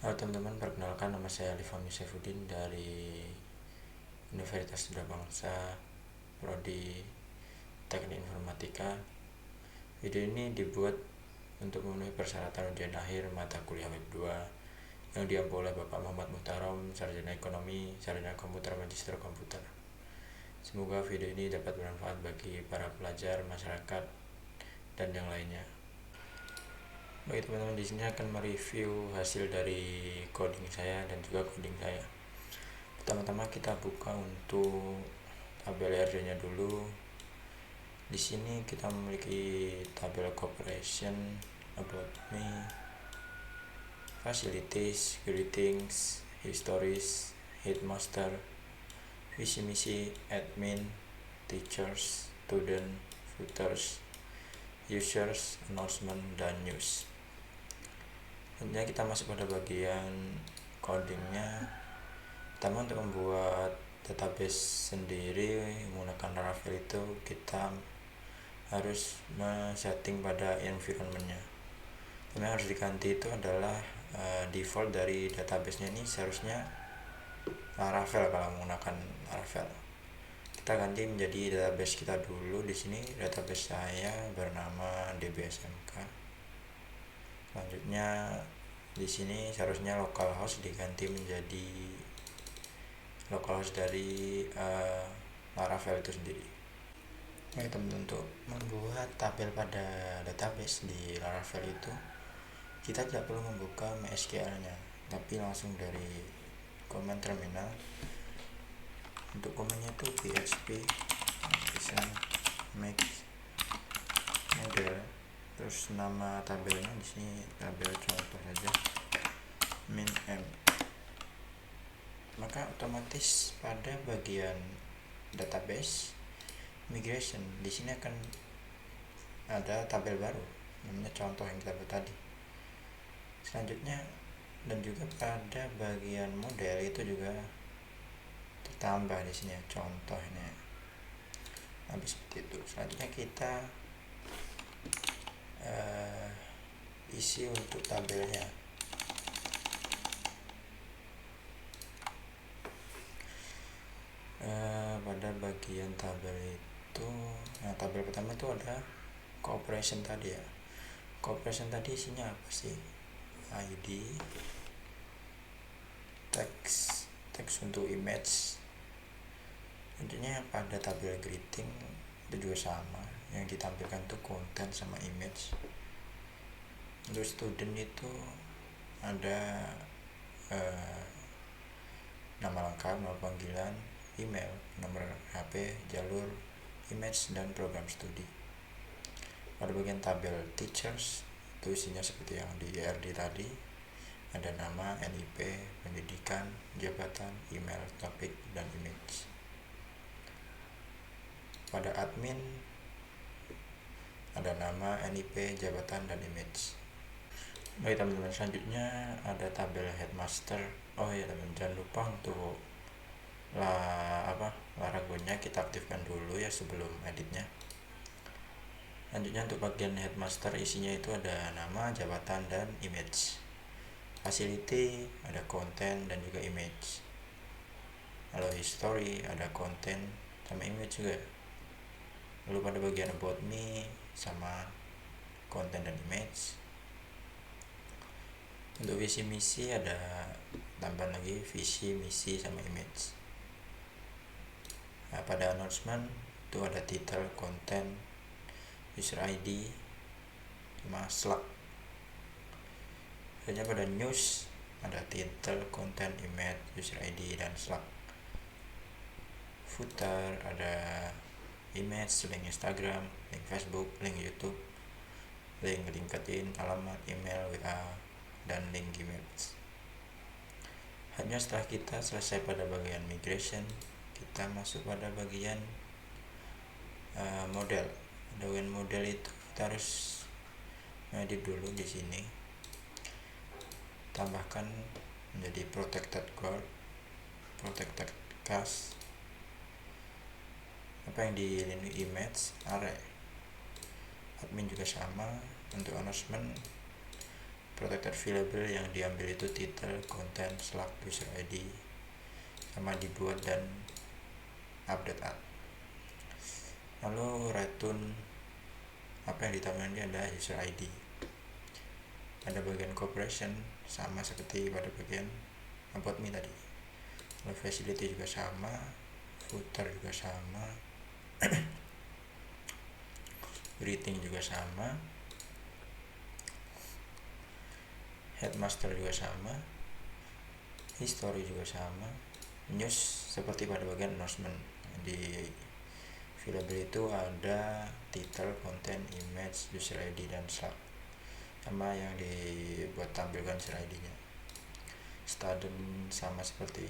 Halo teman-teman, perkenalkan nama saya Alifami Saifuddin dari Universitas Sunda Bangsa, Prodi Teknik Informatika. Video ini dibuat untuk memenuhi persyaratan ujian akhir mata kuliah Web 2 yang diampu oleh Bapak Muhammad Muhtarom, Sarjana Ekonomi, Sarjana Komputer, Magister Komputer. Semoga video ini dapat bermanfaat bagi para pelajar, masyarakat, dan yang lainnya. Baik teman-teman, di sini akan mereview hasil dari coding saya dan juga coding saya. Pertama-tama kita buka untuk tabel RD-nya dulu. Di sini kita memiliki tabel cooperation, about me, facilities, greetings, histories, headmaster, visi misi, admin, teachers, student, footers, users, announcement, dan news. Selanjutnya kita masuk pada bagian codingnya. Pertama, untuk membuat database sendiri menggunakan Laravel itu kita harus setting pada environmentnya. Yang harus diganti itu adalah default dari databasenya ini seharusnya Laravel. Kalau menggunakan Laravel, kita ganti menjadi database kita dulu. Di sini database saya bernama DBSMK. Selanjutnya di sini seharusnya localhost diganti menjadi localhost dari Laravel itu sendiri. Baik teman-teman, untuk membuat tabel pada database di Laravel itu kita tidak perlu membuka MySQL-nya, tapi langsung dari command terminal. Untuk commandnya itu php bisa make model, terus nama tabelnya di sini tabel contoh saja min m. Maka otomatis pada bagian database migration di sini akan ada tabel baru namanya contoh yang kita buat tadi. Selanjutnya dan juga pada bagian model itu juga tertambah di sini contohnya. Habis seperti itu. Selanjutnya kita isi untuk tabelnya. Pada bagian tabel itu, tabel pertama itu ada cooperation tadi ya. Cooperation tadi isinya apa sih? ID, teks untuk image. Intinya pada tabel greeting itu juga sama, yang ditampilkan tuh konten sama image. Untuk student itu ada nama lengkap, nama panggilan, email, nomor HP, jalur, image, dan program studi. Pada bagian tabel teachers itu isinya seperti yang di ERD tadi, ada nama, NIP, pendidikan, jabatan, email, topik, dan image. Pada admin ada nama, NIP, jabatan, dan image. Baik teman-teman, selanjutnya ada tabel headmaster. Oh ya teman-teman, jangan lupa untuk Laragonya kita aktifkan dulu ya sebelum editnya. Selanjutnya untuk bagian headmaster isinya itu ada nama, jabatan, dan image. Facility ada konten dan juga image. Lalu history ada konten sama image juga. Lalu pada bagian about me sama konten dan image. Untuk visi misi ada tambahan lagi visi misi sama image. Pada announcement itu ada title, konten, user ID, sama Slack. Hanya pada news ada title, konten, image, user ID, dan Slack. Footer ada image, link Instagram, link Facebook, link YouTube, link LinkedIn, alamat, email, WA, dan link Gmail. Hanya setelah kita selesai pada bagian migration, kita masuk pada bagian model. Bagian model itu kita harus edit dulu di sini. Tambahkan menjadi protected guard, protected cache. Apa yang dilindungi image, array. Admin juga sama. Untuk announcement protected variable yang diambil itu title, content, slug, user ID, sama dibuat dan update ad. Lalu return apa yang ditambahkan ini adalah user ID. Pada bagian corporation sama seperti pada bagian about me tadi. Lalu facility juga sama, footer juga sama, greeting juga sama, headmaster juga sama, history juga sama, news seperti pada bagian announcement. Di variable itu ada title, content, image, user ID, dan slug, sama yang dibuat tampilkan user ID-nya. Student sama seperti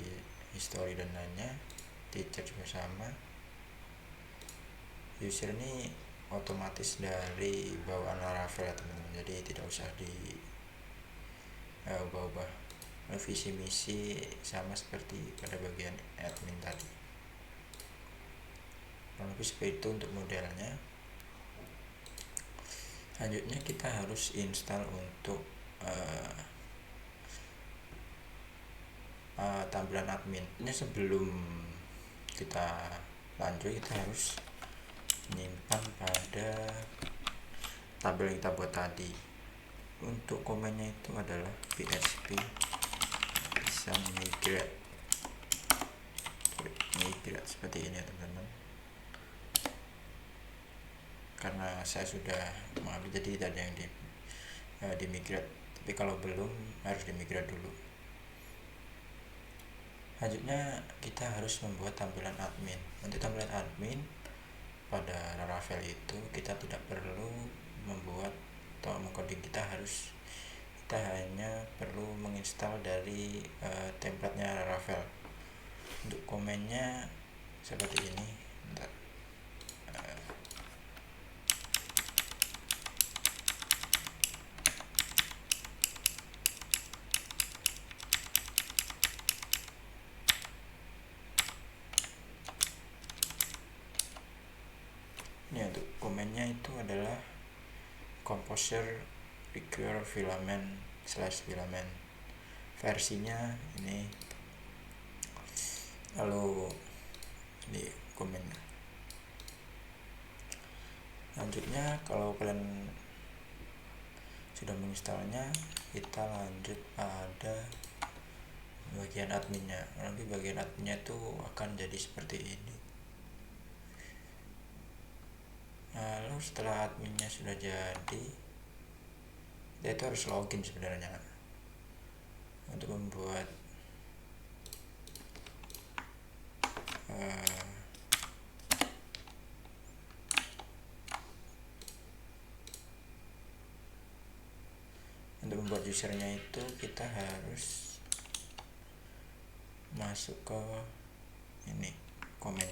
history dan lainnya, teacher juga sama. User ini otomatis dari bawaan Laravel ya teman-teman, jadi tidak usah di ubah-ubah. Visi misi sama seperti pada bagian admin tadi. Lebih seperti itu untuk modelnya. Selanjutnya kita harus install untuk tampilan admin. Ini sebelum kita lanjut, kita harus menyimpan pada tabel yang kita buat tadi. Untuk komennya itu adalah php bisa migrate seperti ini ya teman-teman, karena saya sudah mengambil jadi tidak ada yang di migrate, tapi kalau belum harus di migrate dulu. Selanjutnya kita harus membuat tampilan admin. Untuk tampilan admin pada Laravel itu kita tidak perlu membuat atau mengcoding, kita hanya perlu menginstal dari templatenya Laravel. Untuk komennya seperti ini. Ini untuk komennya itu adalah composer require filament/filament, versinya ini. Lalu di komennya. Lanjutnya kalau kalian sudah menginstalnya, kita lanjut pada bagian adminnya. Nanti bagian adminnya itu akan jadi seperti ini. Lalu setelah adminnya sudah jadi, dia itu harus login sebenarnya untuk membuat usernya itu kita harus masuk ke ini komen.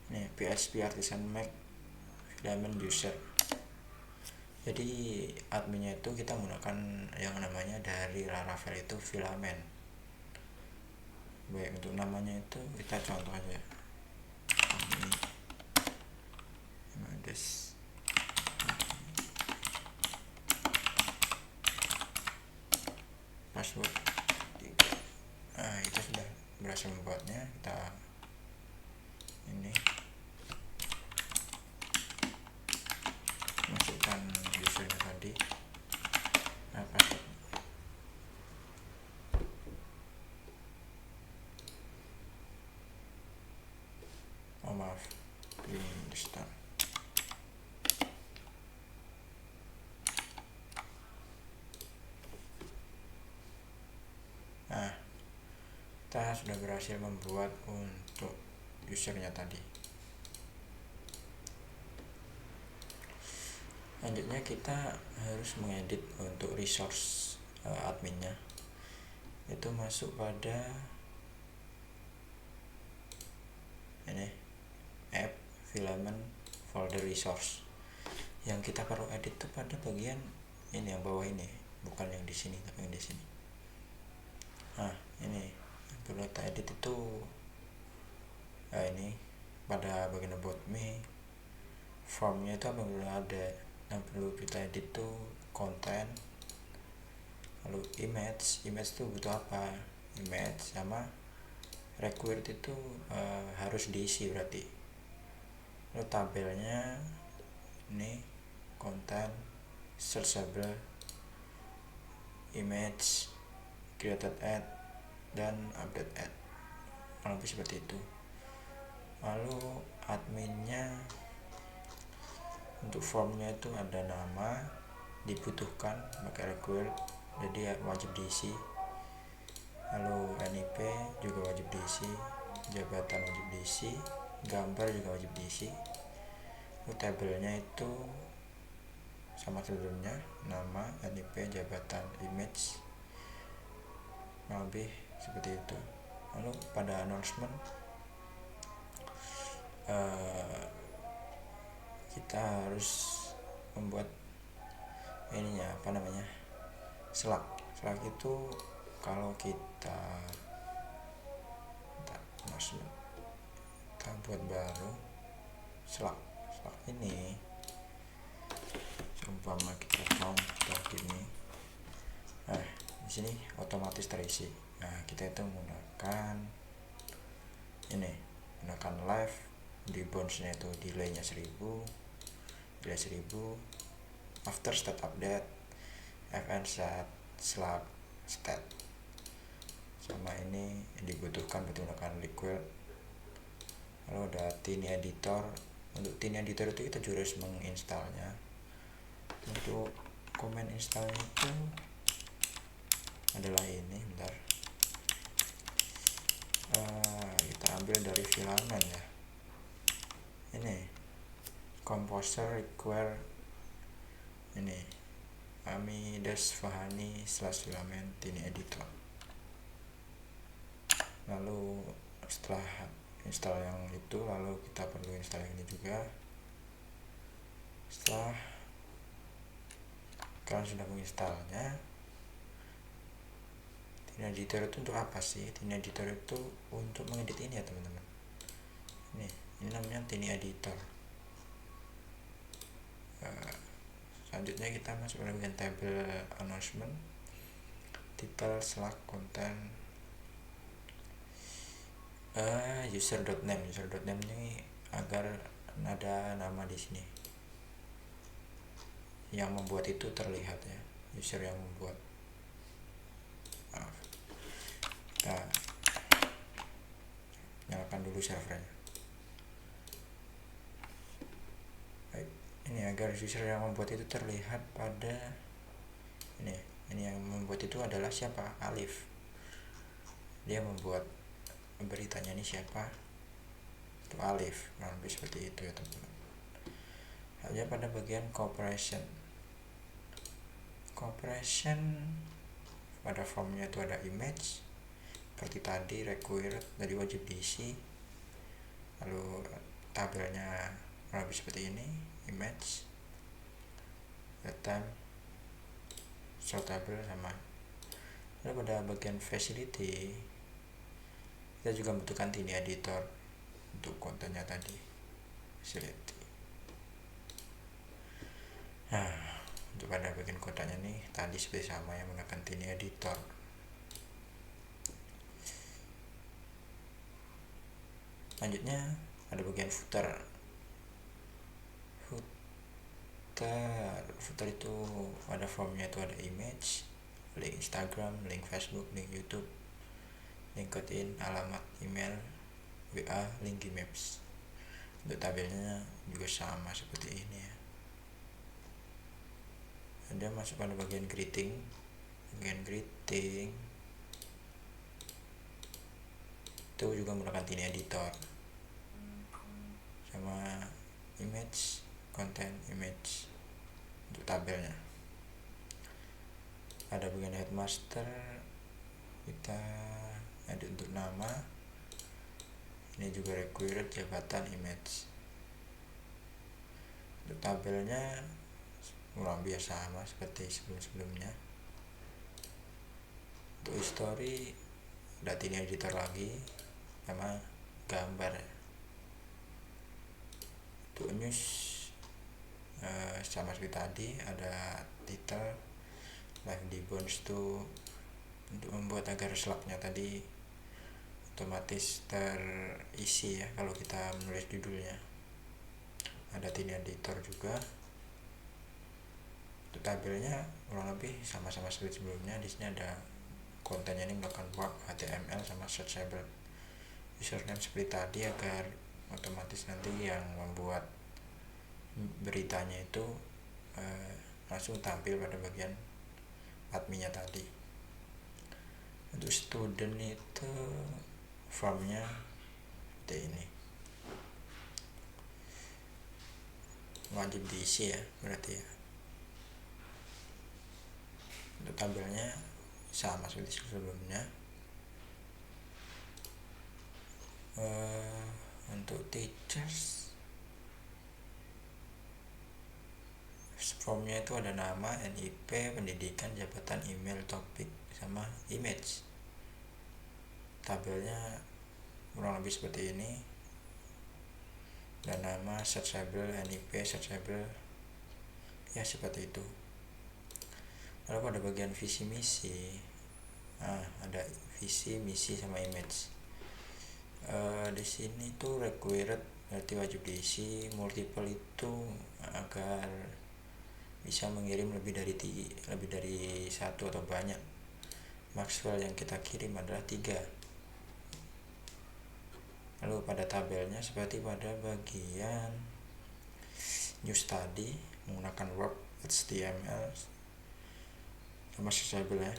Ini PHP Artisan Make filament user. Jadi adminnya itu kita menggunakan yang namanya dari Laravel itu filament. Baik, untuk namanya itu kita contoh aja. Ini password 3. Itu sudah berhasil membuatnya. Kita ini masukkan usernya tadi, password. Maaf, ini start. Kita sudah berhasil membuat untuk usernya tadi. Selanjutnya kita harus mengedit untuk resource adminnya, itu masuk pada ini app filament folder resource. Yang kita perlu edit itu pada bagian ini yang bawah ini, bukan yang di sini tapi yang di sini. Ini yang perlu kita edit itu ini pada bagian about me, formnya itu apabila ada yang perlu kita edit tuh konten, lalu image itu butuh apa, image sama required itu harus diisi berarti. Lalu tabelnya ini konten, searchable, image, created ad, dan update ad, lebih seperti itu. Lalu adminnya untuk formnya itu ada nama, dibutuhkan pakai required, jadi wajib diisi. Lalu NIP juga wajib diisi, jabatan wajib diisi, gambar juga wajib diisi. Lalu tabelnya itu sama sebelumnya, nama, NIP, jabatan, image, lebih seperti itu. Lalu pada announcement kita harus membuat ininya Slack itu kalau kita buat baru Slack ini, umpama kita mau begini, di sini otomatis terisi. Kita itu menggunakan live, di bounce-nya itu delay-nya 1000, after state update, fn Slack state, sama ini dibutuhkan menggunakan liquid. Lalu ada Tiny Editor. Untuk Tiny Editor itu kita juga harus menginstalnya. Untuk komen installnya itu adalah ini, bentar, kita ambil dari filament ya, ini composer require ini Amidas Fahani /filament Tiny Editor. Lalu setelah install yang itu, lalu kita perlu install yang ini juga. Setelah kalian sudah menginstalnya, Tiny Editor itu untuk apa sih? Tiny Editor itu untuk mengedit ini ya teman-teman. Ini namanya Tiny Editor. Selanjutnya kita masuk ke bagian table announcement, title, Slack, content, user.name ini agar ada nama di sini yang membuat itu terlihat ya, user yang membuat. Nyalakan dulu servernya. Ini agar user yang membuat itu terlihat pada ini yang membuat itu adalah siapa? Alif. Dia membuat beritanya ini siapa? Itu Alif. Lebih seperti itu ya teman-teman. Hanya pada bagian cooperation pada formnya itu ada image seperti tadi, required jadi wajib diisi. Lalu tabelnya lebih seperti ini, image, time, sortable sama. Lalu pada bagian facility kita juga membutuhkan Tiny Editor untuk kontennya tadi, facility. Untuk pada bagian kodanya nih tadi seperti sama yang menggunakan Tiny Editor. Selanjutnya ada bagian footer itu ada formnya itu ada image, link Instagram, link Facebook, link YouTube, LinkedIn, alamat email, WA, link Gmaps. Untuk tabelnya juga sama seperti ini ya. Ada masuk pada bagian greeting itu juga menggunakan Tiny Editor sama image, content, image untuk tabelnya. Ada bagian headmaster, kita edit untuk nama, ini juga required, jabatan, image. Untuk tabelnya kurang biasa sama seperti sebelumnya. Untuk history ada Tiny Editor lagi sama gambar. Untuk news sama seperti tadi, ada title live debounce tuh untuk membuat agar slugnya tadi otomatis terisi ya kalau kita menulis judulnya. Ada thin editor juga. Untuk tabelnya kurang lebih sama-sama seperti sebelumnya. Di sini ada kontennya, ini melakukan warp HTML sama searchable username seperti tadi agar otomatis nanti yang membuat beritanya itu langsung tampil pada bagian adminnya tadi. Untuk student itu formnya seperti ini, wajib diisi ya berarti ya. Untuk tabelnya sama seperti sebelumnya. Untuk teachers formnya itu ada nama, NIP, pendidikan, jabatan, email, topik, sama image. Tabelnya kurang lebih seperti ini. Dan nama, searchable, NIP, searchable, ya seperti itu. Lalu pada bagian visi misi, ada visi, misi, sama image. Di sini tuh required berarti wajib diisi. Multiple itu agar bisa mengirim lebih dari satu atau banyak. Max file yang kita kirim adalah 3. Lalu pada tabelnya seperti pada bagian news tadi, menggunakan Word, HTML, sama searchable ya.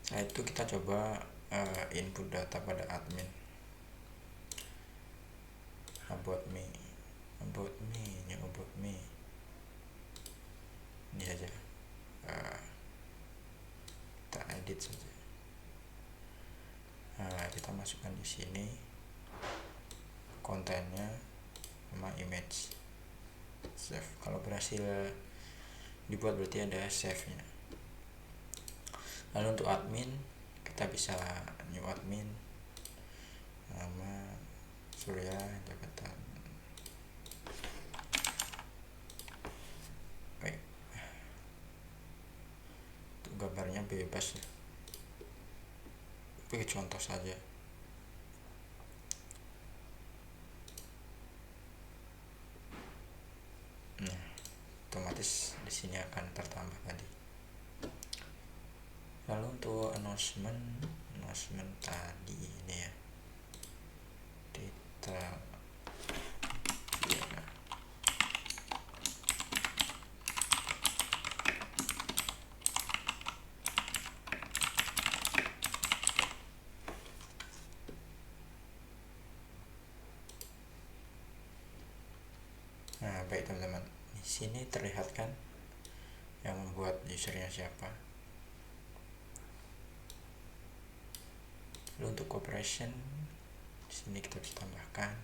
Setelah itu kita coba input data pada admin. About me, ini saja. Kita edit saja. Kita masukkan di sini kontennya sama image. Save. Kalau berhasil dibuat berarti ada save-nya. Lalu untuk admin, kita bisa new admin, nama Surya, jabatan. Baik. Untuk gambarnya bebas ya. Tapi contoh saja. Nah, otomatis di sini akan tertambah tadi. Lalu untuk announcement tadi ini ya, data ya. Nah, baik teman-teman, di sini terlihat kan yang membuat usernya siapa. Lalu untuk cooperation di sini kita bisa tambahkan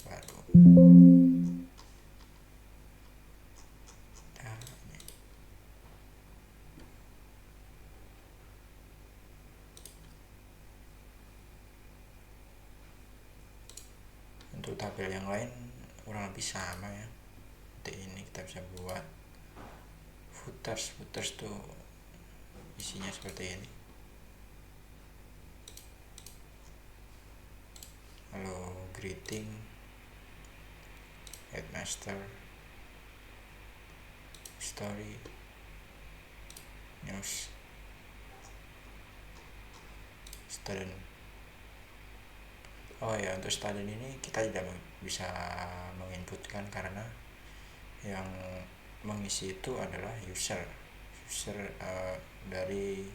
baru. Untuk tabel yang lain kurang lebih sama ya. Seperti ini kita bisa buat footers tuh isinya seperti ini. Halo, greeting, headmaster, story, news, student. Oh ya, untuk student ini kita tidak bisa menginputkan karena yang mengisi itu adalah user dari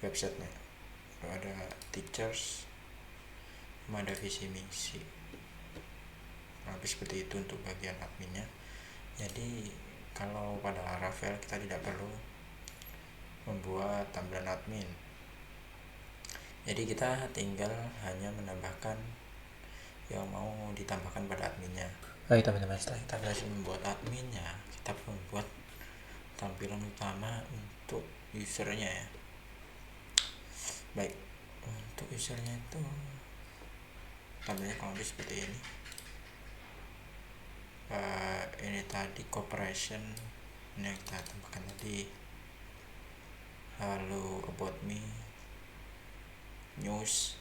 websitenya. Ada teachers, ada visi misi. Habis seperti itu untuk bagian adminnya. Jadi kalau pada Laravel kita tidak perlu membuat tampilan admin. Jadi kita tinggal hanya menambahkan yang mau ditambahkan pada adminnya. Baik teman-teman, setelah kita berhasil membuat adminnya, kita perlu membuat tampilan utama untuk usernya ya. Baik, Untuk usernya itu tampilnya kalau lebih seperti ini. Ini tadi cooperation ini yang kita tambahkan tadi, lalu about me, news,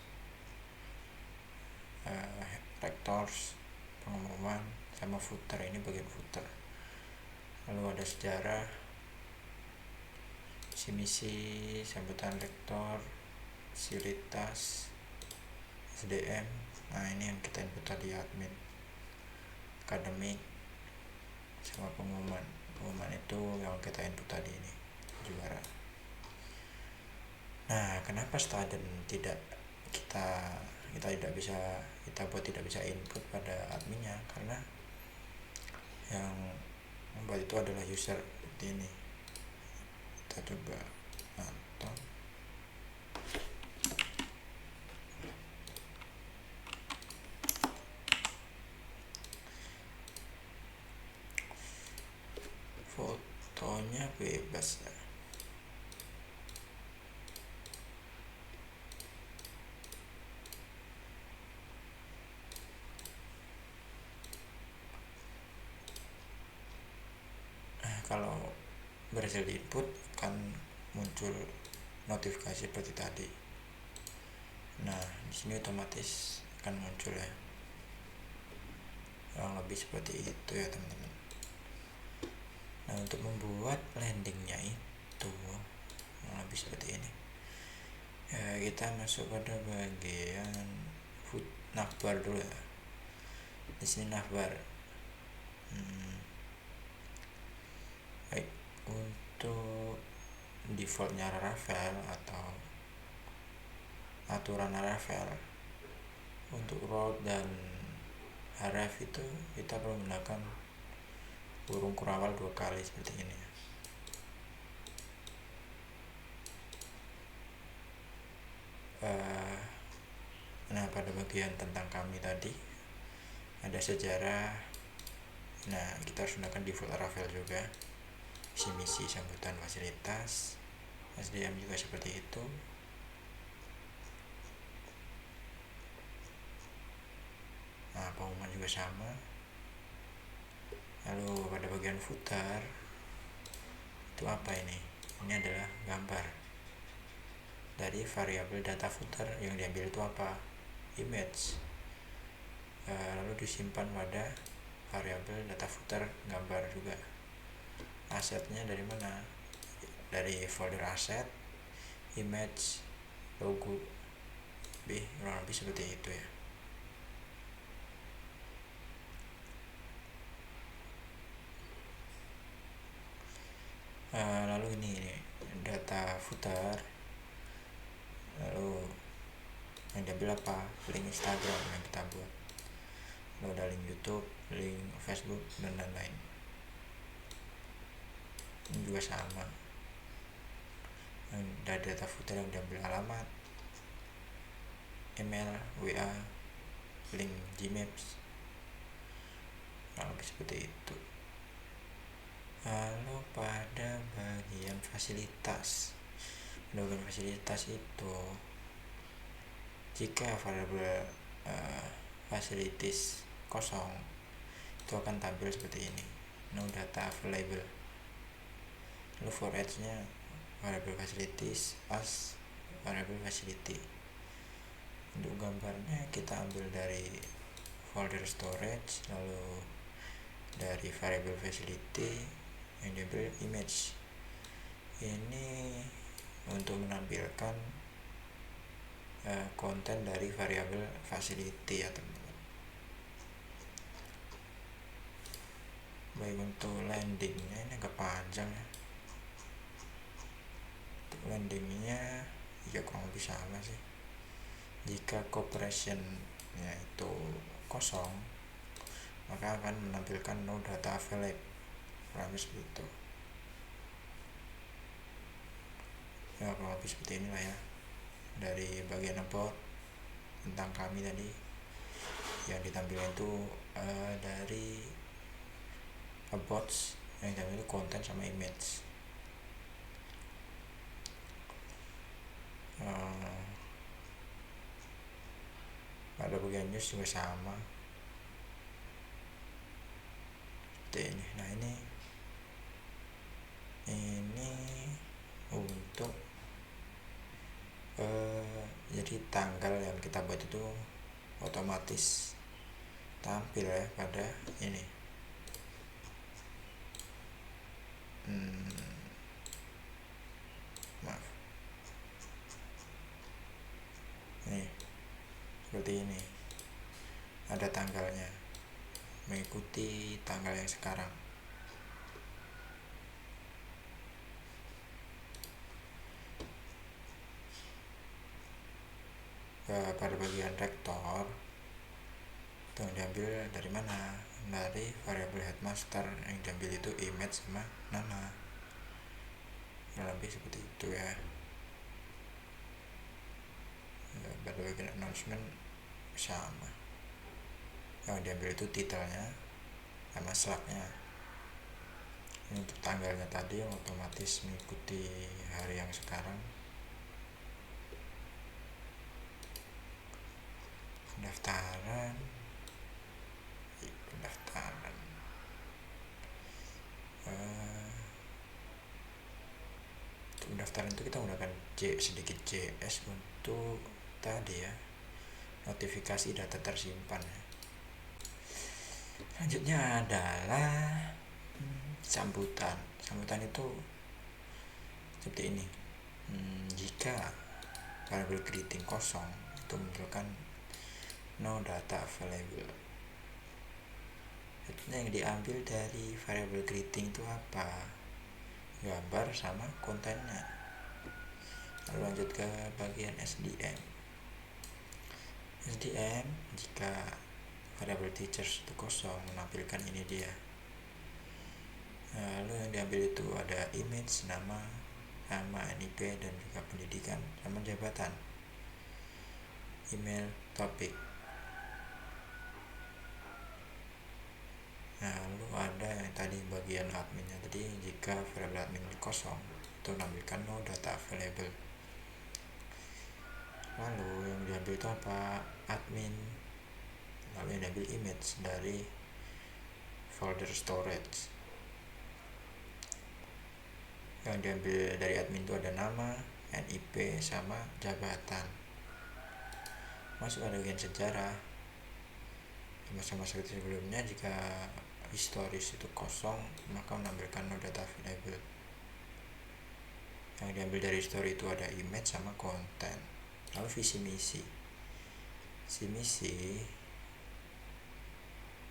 rectors, pengumuman, sama footer. Ini bagian footer. Lalu ada sejarah, visi misi, sambutan lektor, fasilitas, SDM. Nah ini yang kita input tadi, admin, akademik, sama pengumuman. Pengumuman itu yang kita input tadi, ini juara. Nah kenapa student tidak kita tidak bisa input pada adminnya, karena yang membuat itu adalah user seperti ini. Kita coba nonton. Fotonya bebas ya. Kalau berhasil di input akan muncul notifikasi seperti tadi. Nah di sini otomatis akan muncul ya, kurang lebih seperti itu ya teman-teman. Nah untuk membuat landingnya itu kurang lebih seperti ini ya, kita masuk pada bagian navbar dulu ya. Di sini navbar. Baik, untuk defaultnya Laravel atau aturan Laravel untuk route dan href itu kita perlu menggunakan kurung kurawal 2 kali seperti ini. Nah pada bagian tentang kami tadi ada sejarah. Nah kita harus menggunakan default Laravel juga, visi misi, sambutan, fasilitas, SDM juga seperti itu. Nah pengumuman juga sama. Lalu pada bagian footer itu apa ini? Ini adalah gambar dari variabel data footer. Yang diambil itu apa? Image. Lalu disimpan pada variabel data footer gambar juga. Asetnya dari mana? Dari folder aset, image, logo, kurang lebih seperti itu ya. Lalu ini data footer, lalu yang diambil apa? Link Instagram yang kita buat, lalu ada link YouTube, link Facebook, dan lain-lain. Ini juga sama, dari data footer yang diambil alamat, email, WA, link Gmaps, lebih seperti itu. Lalu pada bagian fasilitas itu, jika variabel facilities kosong, itu akan tampil seperti ini, no data available. Lalu for each nya variable facilities as variable facility. Untuk gambarnya kita ambil dari folder storage, lalu dari variable facility yang diambil image. Ini untuk menampilkan konten dari variabel facility ya teman-teman. Baik, untuk landingnya ini agak panjang ya. Untuk landingnya ya kurang lebih sama sih. Jika cooperation itu kosong, maka akan menampilkan no data available, kurang lebih seperti itu ya. Kurang lebih seperti inilah ya dari bagian about tentang kami tadi. Yang ditampilkan itu dari about, yang ditampilkan itu konten sama image. pada bagian news juga sama seperti ini. Nah ini untuk jadi tanggal yang kita buat itu otomatis tampil ya pada ini. Maaf, nih seperti ini, ada tanggalnya mengikuti tanggal yang sekarang. Pada bagian rektor itu yang diambil dari mana? Dari variabel headmaster, yang diambil itu image sama nama, lebih seperti itu ya. Pada bagian announcement sama, yang diambil itu titelnya sama slagnya. Ini untuk tanggalnya tadi yang otomatis mengikuti hari yang sekarang. Pendaftaran untuk pendaftaran itu kita menggunakan sedikit JS untuk tadi ya, notifikasi data tersimpan. Selanjutnya adalah sambutan itu seperti ini. Jika variabel greeting kosong itu menunjukkan no data available. Yang diambil dari variabel greeting itu apa? Gambar sama kontennya. Lalu lanjut ke bagian SDM. Jika variabel teachers itu kosong, menampilkan ini dia. Lalu yang diambil itu ada image, nama, NIP, dan juga pendidikan sama jabatan, email, topik. Lalu ada yang tadi bagian adminnya tadi, jika variabel admin kosong itu menampilkan no data available. Lalu yang diambil itu apa? Admin. Lalu yang diambil image dari folder storage. Yang diambil dari admin itu ada nama, NIP, sama jabatan. Masuk ke bagian sejarah. Di masa-masa sebelumnya jika historis itu kosong, maka menampilkan no data available. Yang diambil dari history itu ada image sama konten. Lalu visi misi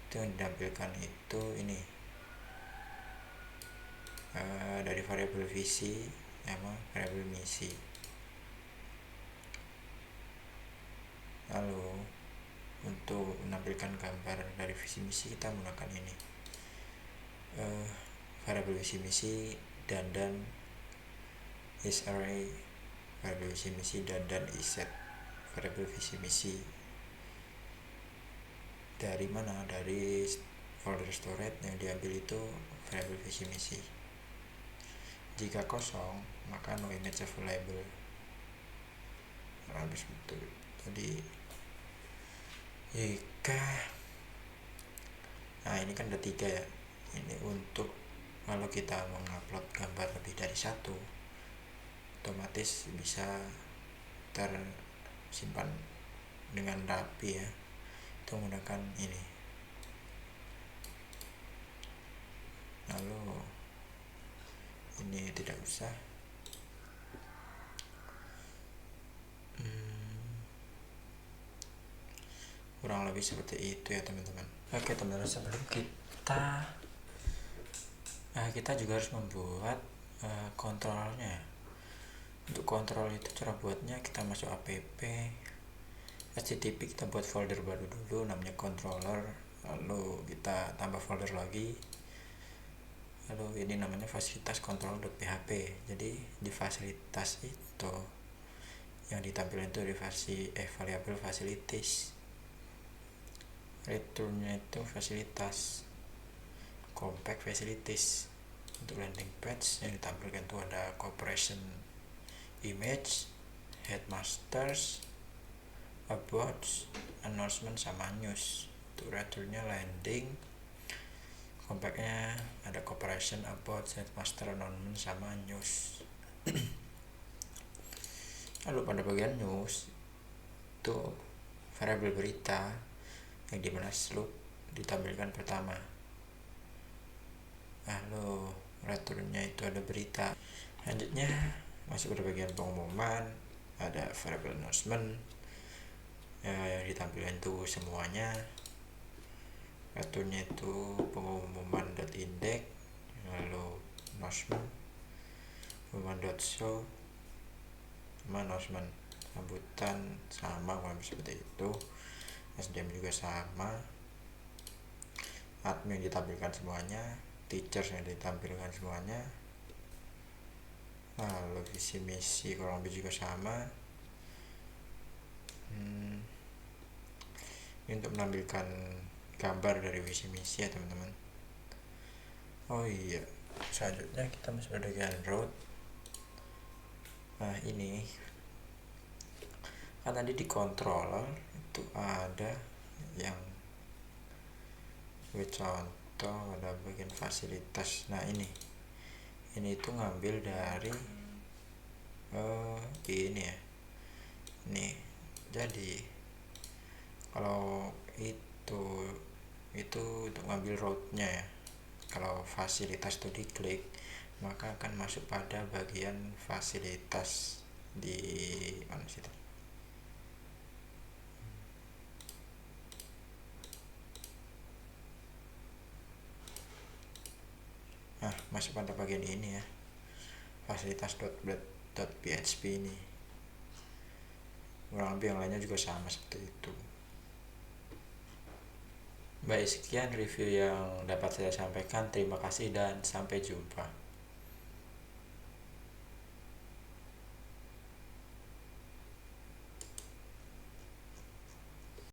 itu yang ditampilkan itu ini, dari variabel visi sama variabel misi. Lalu untuk menampilkan gambar dari visi misi kita menggunakan ini, variabel visi misi dan is array, variabel visi misi dan is set. Variabel visi misi dari mana? Dari folder storage, yang diambil itu variabel visi misi. Jika kosong maka no image available. Habis betul. Jadi ini kan ada 3 ya. Ini untuk kalau kita mengupload gambar lebih dari 1, otomatis bisa tersimpan dengan rapi ya, itu menggunakan ini. Lalu ini tidak usah. Kurang lebih seperti itu ya teman-teman. Oke teman-teman, sebelum kita juga harus membuat kontrolnya. Untuk kontrol itu cara buatnya, kita masuk app HTTP, kita buat folder baru dulu namanya controller, lalu kita tambah folder lagi, lalu ini namanya fasilitas control.php. Jadi di fasilitas itu yang ditampilkan itu di variabel facilities, returnnya itu fasilitas compact facilities. Untuk landing page yang ditampilkan itu ada corporation image, headmasters, about, announcement sama news. Untuk returnya landing, compactnya ada cooperation, about, set master, announcement sama news. Lalu pada bagian news itu variabel berita yang dimana slope ditampilkan pertama. Lalu returnya itu ada berita. Selanjutnya masuk pada bagian pengumuman, ada variable announcement yang ditampilkan itu semuanya. Returnya itu pengumuman .index, lalu announcement, pengumuman .show, sama announcement sambutan sama seperti itu. SDM juga sama, admin ditampilkan semuanya, teachers yang ditampilkan semuanya. Lalu visi misi kurang lebih juga sama. Ini untuk menampilkan gambar dari visi misi ya teman-teman. Oh iya, selanjutnya kita masuk pada bagian road. Nah ini kan tadi di controller itu ada yang contoh ada bagian fasilitas. Nah ini itu ngambil dari ini ya. Nih jadi kalau itu untuk ngambil roadnya ya. Kalau fasilitas itu diklik, maka akan masuk pada bagian fasilitas di mana situ. Nah, masuk pada bagian ini ya, fasilitas.php ini. Kurang lebih yang lainnya juga sama seperti itu. Baik, sekian review yang dapat saya sampaikan. Terima kasih dan sampai jumpa.